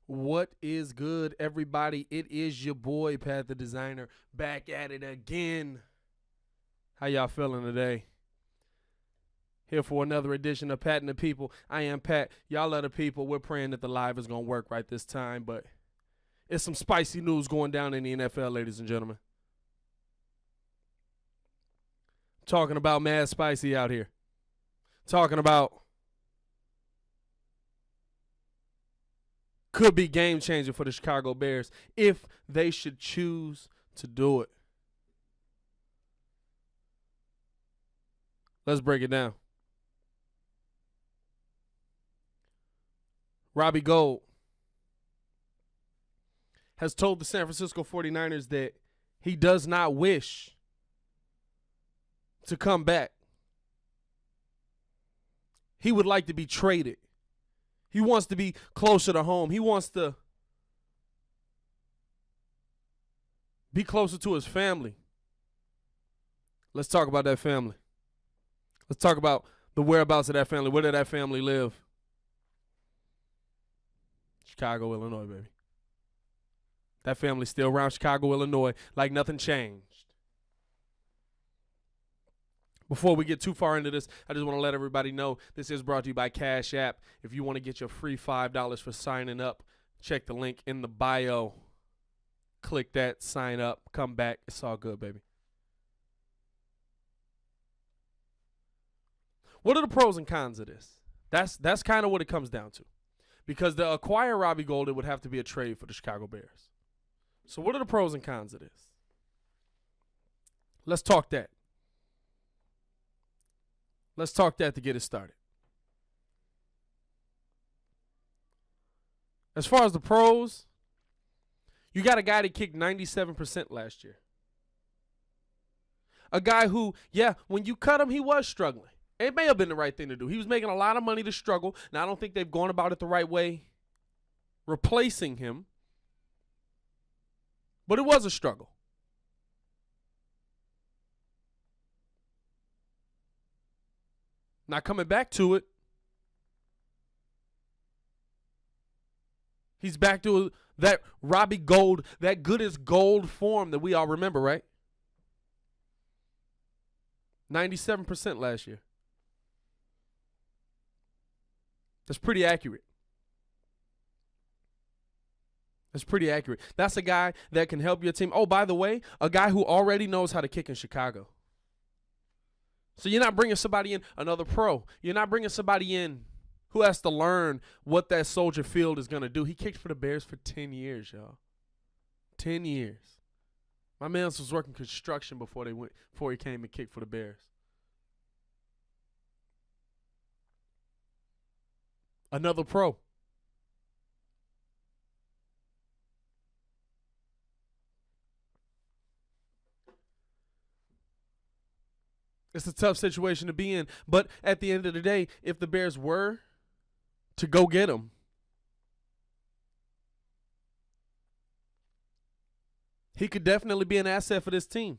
What is good, everybody? It is your boy, Pat the Designer, back at it again. How y'all feeling today? Here for another edition of Pat and the People. I am Pat. Y'all are the people. We're praying that the live is going to work right this time, but it's some spicy news going down in the NFL, ladies and gentlemen. Talking about mad spicy out here. Talking about could be game changer for the Chicago Bears if they should choose to do it. Let's break it down. Robbie Gould has told the San Francisco 49ers that he does not wish to come back. He would like to be traded. He wants to be closer to home. He wants to be closer to his family. Let's talk about that family. Let's talk about the whereabouts of that family. Where did that family live? Chicago, Illinois, baby. That family's still around Chicago, Illinois, like nothing changed. Before we get too far into this, I just want to let everybody know this is brought to you by Cash App. If you want to get your free $5 for signing up, check the link in the bio. Click that, sign up, come back. It's all good, baby. What are the pros and cons of this? That's kind of what it comes down to. Because to acquire Robbie Gould, it would have to be a trade for the Chicago Bears. So what are the pros and cons of this? Let's talk that. Let's talk that to get it started. As far as the pros, you got a guy that kicked 97% last year. A guy who, when you cut him, he was struggling. It may have been the right thing to do. He was making a lot of money to struggle. Now, I don't think they've gone about it the right way, replacing him. But it was a struggle. Not coming back to it. He's back to that Robbie Gould, that good as gold form that we all remember, right? 97% last year. That's pretty accurate. That's pretty accurate. That's a guy that can help your team. Oh, by the way, a guy who already knows how to kick in Chicago. So you're not bringing somebody in, another pro. You're not bringing somebody in who has to learn what that Soldier Field is going to do. He kicked for the Bears for 10 years, y'all. 10 years. My man was working construction before he came and kicked for the Bears. Another pro. It's a tough situation to be in. But at the end of the day, if the Bears were to go get him, he could definitely be an asset for this team.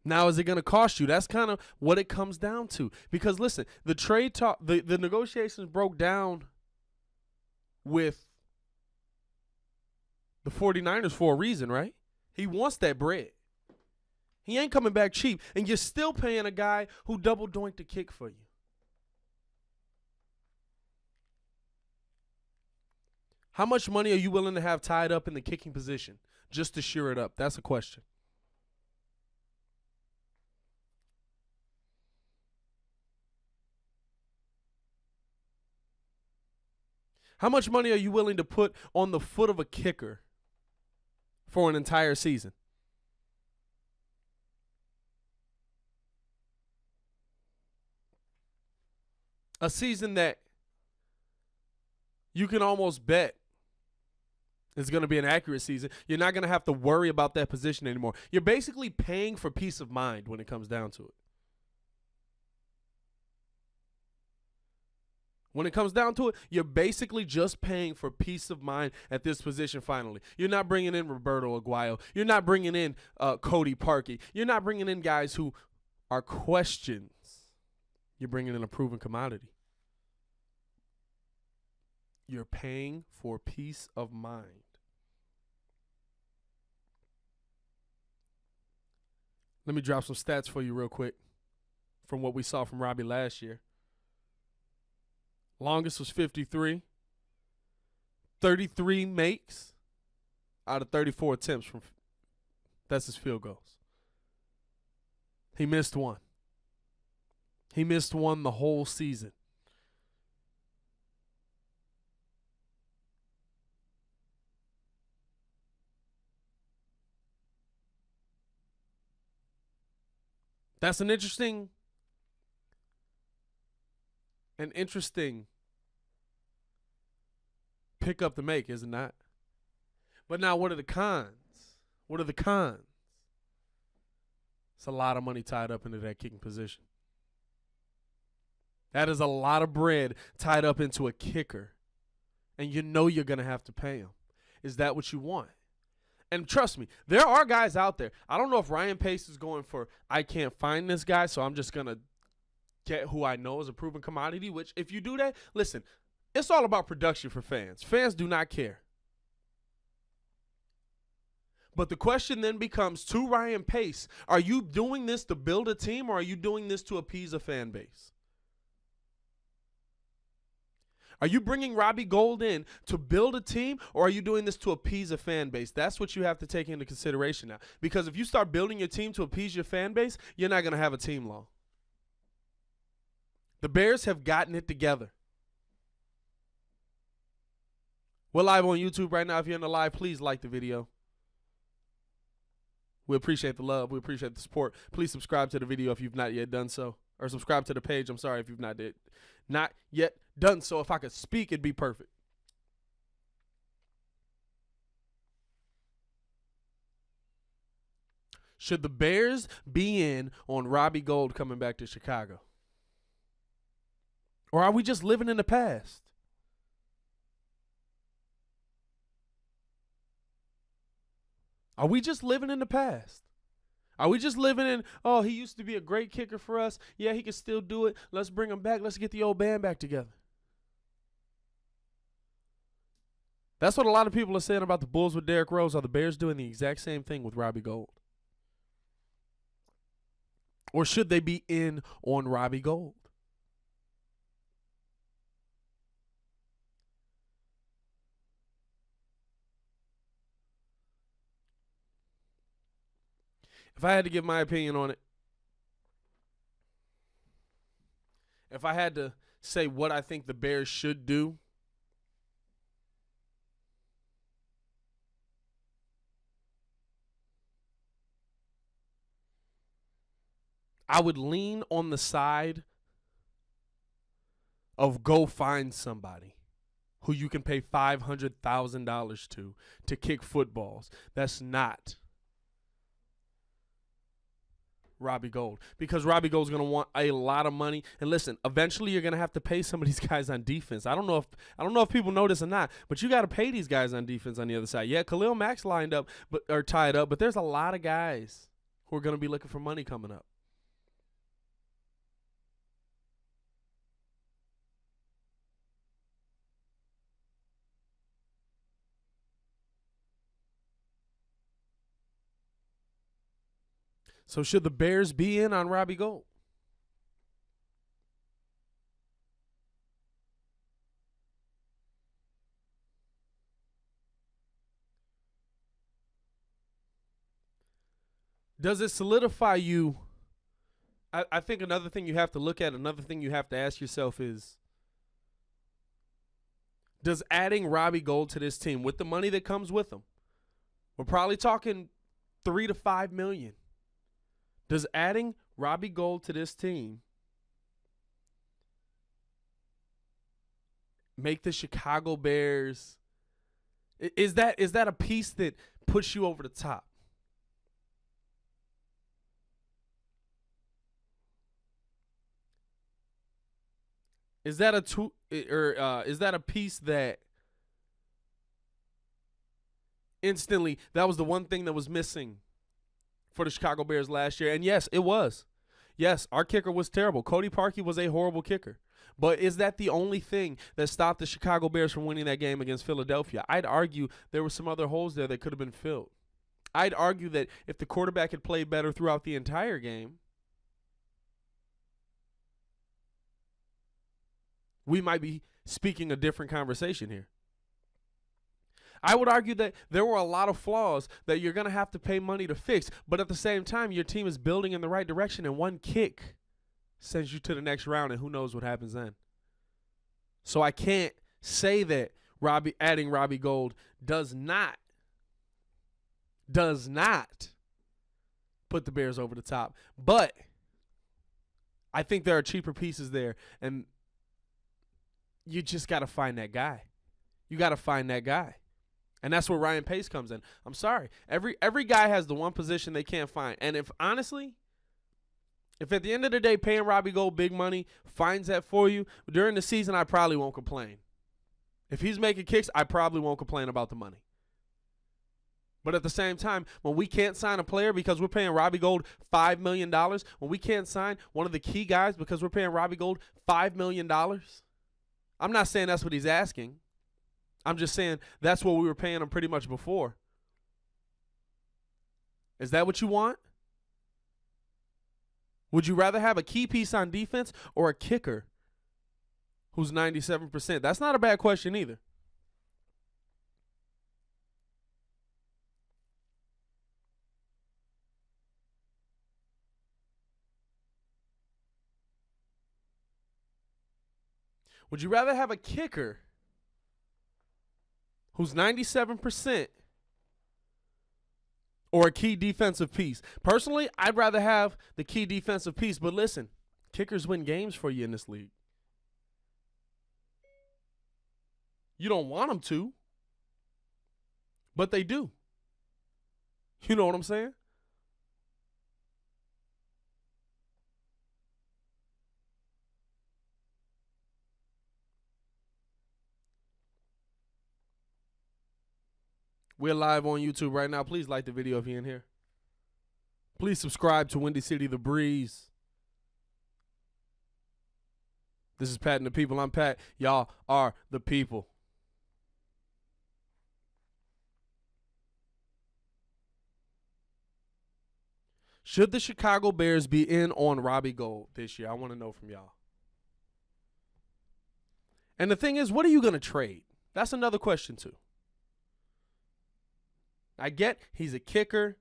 Now, is it going to cost you? That's kind of what it comes down to. Because, listen, the trade talk, the negotiations broke down with the 49ers for a reason, right? He wants that bread. He ain't coming back cheap, and you're still paying a guy who double doinked the kick for you. How much money are you willing to have tied up in the kicking position just to shore it up? That's a question. How much money are you willing to put on the foot of a kicker for an entire season? A season that you can almost bet is going to be an accurate season. You're not going to have to worry about that position anymore. You're basically paying for peace of mind when it comes down to it. When it comes down to it, you're basically just paying for peace of mind at this position finally. You're not bringing in Roberto Aguayo. You're not bringing in Cody Parkey. You're not bringing in guys who are questions. You're bringing in a proven commodity. You're paying for peace of mind. Let me drop some stats for you real quick from what we saw from Robbie last year. Longest was 53. 33 makes out of 34 attempts. That's his field goals. He missed one. He missed one the whole season. That's an interesting pickup to make, is it not? But now, what are the cons? What are the cons? It's a lot of money tied up into that kicking position. That is a lot of bread tied up into a kicker. And you know you're going to have to pay him. Is that what you want? And trust me, there are guys out there. I don't know if Ryan Pace is going for, I can't find this guy, so I'm just going to get who I know is a proven commodity, which if you do that, listen, it's all about production for fans. Fans do not care. But the question then becomes to Ryan Pace, are you doing this to build a team or are you doing this to appease a fan base? Are you bringing Robbie Gould in to build a team, or are you doing this to appease a fan base? That's what you have to take into consideration now. Because if you start building your team to appease your fan base, you're not going to have a team long. The Bears have gotten it together. We're live on YouTube right now. If you're in the live, please like the video. We appreciate the love. We appreciate the support. Please subscribe to the video if you've not yet done so. Or subscribe to the page. I'm sorry if you've not yet done so. If I could speak, it'd be perfect. Should the Bears be in on Robbie Gould coming back to Chicago? Or are we just living in the past? Are we just living in the past? Are we just living in, oh, he used to be a great kicker for us. Yeah, he can still do it. Let's bring him back. Let's get the old band back together. That's what a lot of people are saying about the Bulls with Derrick Rose. Are the Bears doing the exact same thing with Robbie Gould? Or should they be in on Robbie Gould? If I had to give my opinion on it, if I had to say what I think the Bears should do, I would lean on the side of go find somebody who you can pay $500,000 to kick footballs. That's not Robbie Gould, because Robbie Gould's going to want a lot of money. And listen, eventually you're going to have to pay some of these guys on defense. I don't know if people know this or not, but you got to pay these guys on defense on the other side. Yeah, Khalil Mack's lined up or tied up, but there's a lot of guys who are going to be looking for money coming up. So should the Bears be in on Robbie Gould? Does it solidify you? I think another thing you have to look at, another thing you have to ask yourself is, does adding Robbie Gould to this team with the money that comes with him, we're probably talking $3 to $5 million. Does adding Robbie Gould to this team make the Chicago Bears? Is that a piece that puts you over the top? Is that a piece that instantly, that was the one thing that was missing for the Chicago Bears last year? And yes, it was. Yes, our kicker was terrible. Cody Parkey was a horrible kicker. But is that the only thing that stopped the Chicago Bears from winning that game against Philadelphia? I'd argue there were some other holes there that could have been filled. I'd argue that if the quarterback had played better throughout the entire game, we might be speaking a different conversation here. I would argue that there were a lot of flaws that you're going to have to pay money to fix, but at the same time, your team is building in the right direction, and one kick sends you to the next round, and who knows what happens then. So I can't say that adding Robbie Gould does not put the Bears over the top. But I think there are cheaper pieces there, and you just got to find that guy. You got to find that guy. And that's where Ryan Pace comes in. I'm sorry. Every guy has the one position they can't find. And if at the end of the day paying Robbie Gould big money finds that for you, during the season I probably won't complain. If he's making kicks, I probably won't complain about the money. But at the same time, when we can't sign a player because we're paying Robbie Gould $5 million, when we can't sign one of the key guys because we're paying Robbie Gould $5 million, I'm not saying that's what he's asking. I'm just saying that's what we were paying him pretty much before. Is that what you want? Would you rather have a key piece on defense or a kicker who's 97%? That's not a bad question either. Would you rather have a kicker who's 97% or a key defensive piece? Personally, I'd rather have the key defensive piece, but listen, kickers win games for you in this league. You don't want them to, but they do. You know what I'm saying? We're live on YouTube right now. Please like the video if you're in here. Please subscribe to Windy City The Breeze. This is Pat and the People. I'm Pat. Y'all are the people. Should the Chicago Bears be in on Robbie Gould this year? I want to know from y'all. And the thing is, what are you going to trade? That's another question too. I get he's a kicker.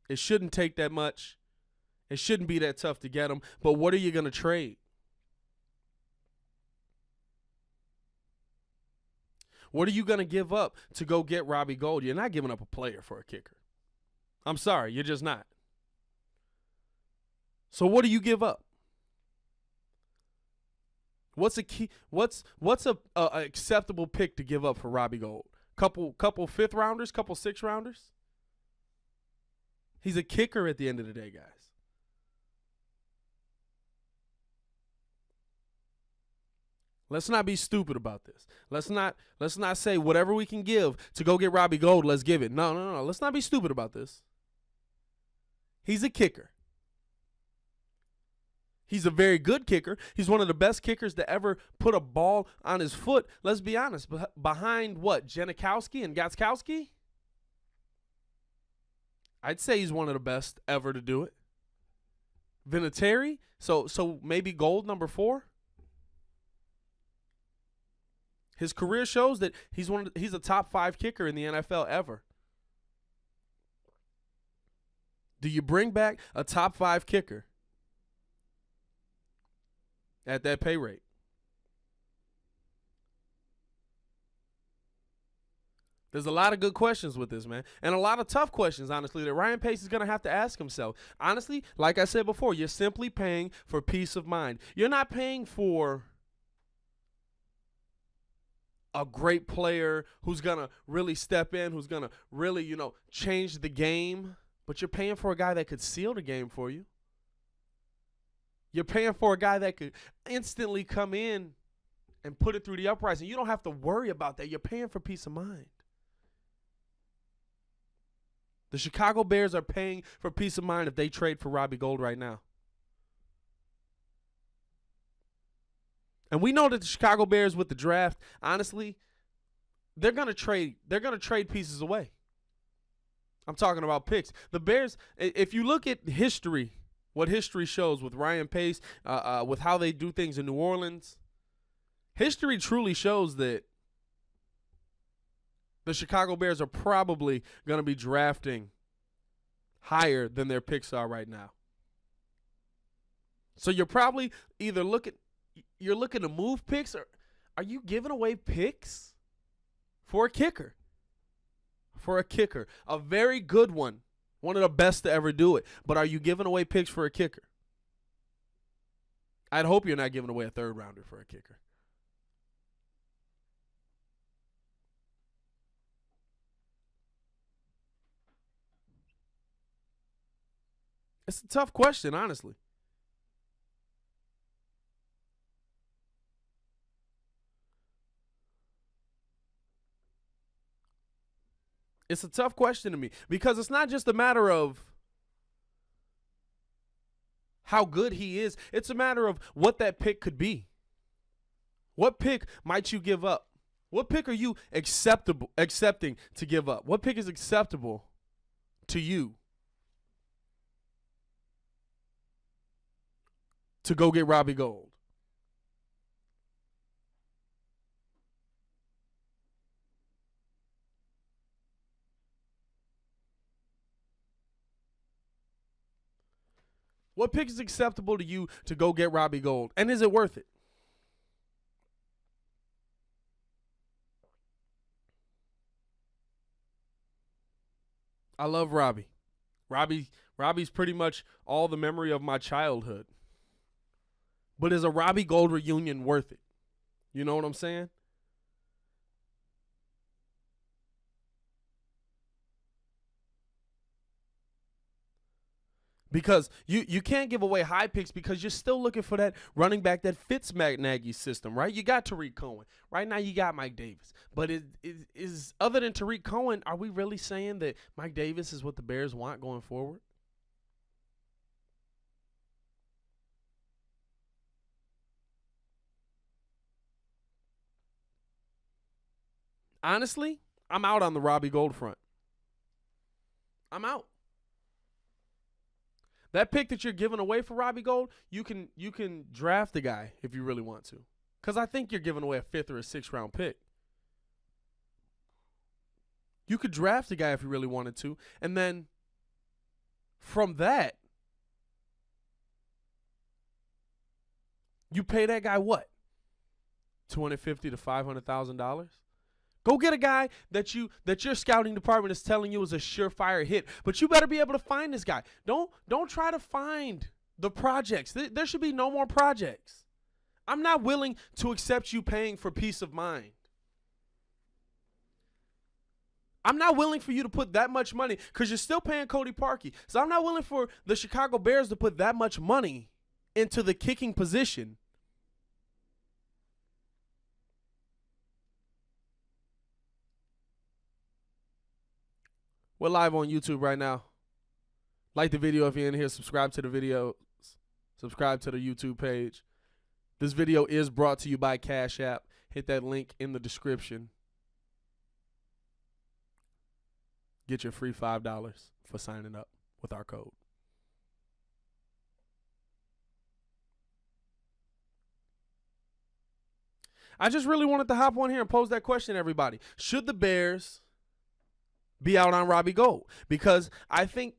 It shouldn't take that much. It shouldn't be that tough to get him. But what are you going to trade? What are you going to give up to go get Robbie Gould? You're not giving up a player for a kicker. I'm sorry, you're just not. So what do you give up? What's a key? What's a acceptable pick to give up for Robbie Gould? Couple fifth rounders, couple sixth rounders. He's a kicker at the end of the day, guys. Let's not be stupid about this. Let's not say whatever we can give to go get Robbie Gould, let's give it. No. Let's not be stupid about this. He's a kicker. He's a very good kicker. He's one of the best kickers to ever put a ball on his foot. Let's be honest. Behind what? Janikowski and Gostkowski? I'd say he's one of the best ever to do it. Vinatieri? So maybe Gould number 4? His career shows that he's a top 5 kicker in the NFL ever. Do you bring back a top 5 kicker at that pay rate? There's a lot of good questions with this, man. And a lot of tough questions, honestly, that Ryan Pace is going to have to ask himself. Honestly, like I said before, you're simply paying for peace of mind. You're not paying for a great player who's going to really step in, who's going to really, change the game. But you're paying for a guy that could seal the game for you. You're paying for a guy that could instantly come in and put it through the uprights. And you don't have to worry about that. You're paying for peace of mind. The Chicago Bears are paying for peace of mind if they trade for Robbie Gould right now. And we know that the Chicago Bears with the draft, honestly, they're gonna trade pieces away. I'm talking about picks. The Bears, if you look at history, what history shows with Ryan Pace, with how they do things in New Orleans, history truly shows that the Chicago Bears are probably going to be drafting higher than their picks are right now. So you're probably either looking to move picks, or are you giving away picks for a kicker? For a kicker, a very good one of the best to ever do it. But are you giving away picks for a kicker? I'd hope you're not giving away a third rounder for a kicker. It's a tough question, honestly. It's a tough question to me because it's not just a matter of how good he is. It's a matter of what that pick could be. What pick might you give up? What pick are you accepting to give up? What pick is acceptable to you to go get Robbie Gould? What pick is acceptable to you to go get Robbie Gould? And is it worth it? I love Robbie. Robbie's pretty much all the memory of my childhood. But is a Robbie Gould reunion worth it? You know what I'm saying? Because you can't give away high picks because you're still looking for that running back that fits Matt Nagy's system, right? You got Tariq Cohen. Right now you got Mike Davis. But is other than Tariq Cohen, are we really saying that Mike Davis is what the Bears want going forward? Honestly, I'm out on the Robbie Gould front. I'm out. That pick that you're giving away for Robbie Gould, you can draft the guy if you really want to. Because I think you're giving away a 5th or a 6th round pick. You could draft the guy if you really wanted to. And then from that, you pay that guy what? $250,000 to $500,000? Go get a guy that your scouting department is telling you is a surefire hit, but you better be able to find this guy. Don't try to find the projects. There should be no more projects. I'm not willing to accept you paying for peace of mind. I'm not willing for you to put that much money because you're still paying Cody Parkey. So I'm not willing for the Chicago Bears to put that much money into the kicking position. We're live on YouTube right now. Like the video if you're in here. Subscribe to the video. Subscribe to the YouTube page. This video is brought to you by Cash App. Hit that link in the description. Get your free $5 for signing up with our code. I just really wanted to hop on here and pose that question to everybody. Should the Bears be out on Robbie Gould? Because I think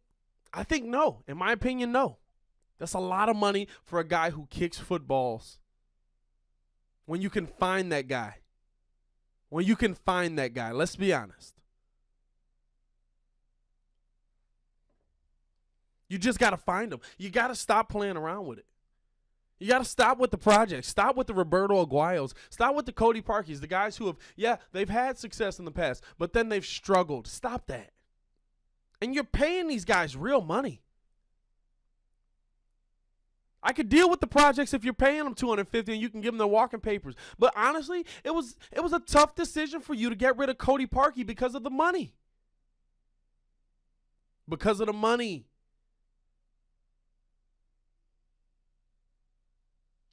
no. In my opinion, no. That's a lot of money for a guy who kicks footballs. When you can find that guy. Let's be honest. You just got to find him. You got to stop playing around with it. You got to stop with the projects. Stop with the Roberto Aguayos. Stop with the Cody Parkeys, the guys who have, they've had success in the past, but then they've struggled. Stop that. And you're paying these guys real money. I could deal with the projects if you're paying them $250 and you can give them their walking papers. But honestly, it was a tough decision for you to get rid of Cody Parkey because of the money. Because of the money.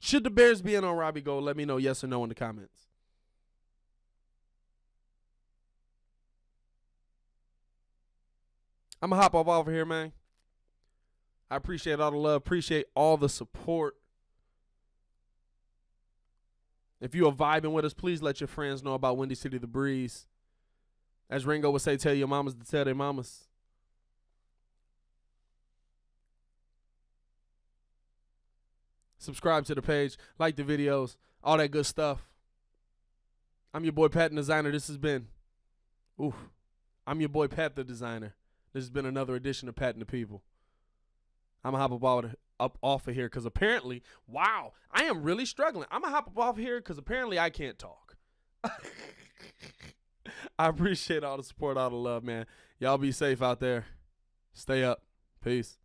Should the Bears be in on Robbie Gould? Let me know yes or no in the comments. I'm going to hop off over here, man. I appreciate all the love. Appreciate all the support. If you are vibing with us, please let your friends know about Windy City The Breeze. As Ringo would say, tell your mamas to tell their mamas. Subscribe to the page. Like the videos. All that good stuff. I'm your boy, Pat the Designer. This has been... I'm your boy, Pat the Designer. This has been another edition of Pat and the People. I'm going to hop up off of here because apparently, wow, I am really struggling. I'm going to hop up off here because apparently I can't talk. I appreciate all the support, all the love, man. Y'all be safe out there. Stay up. Peace.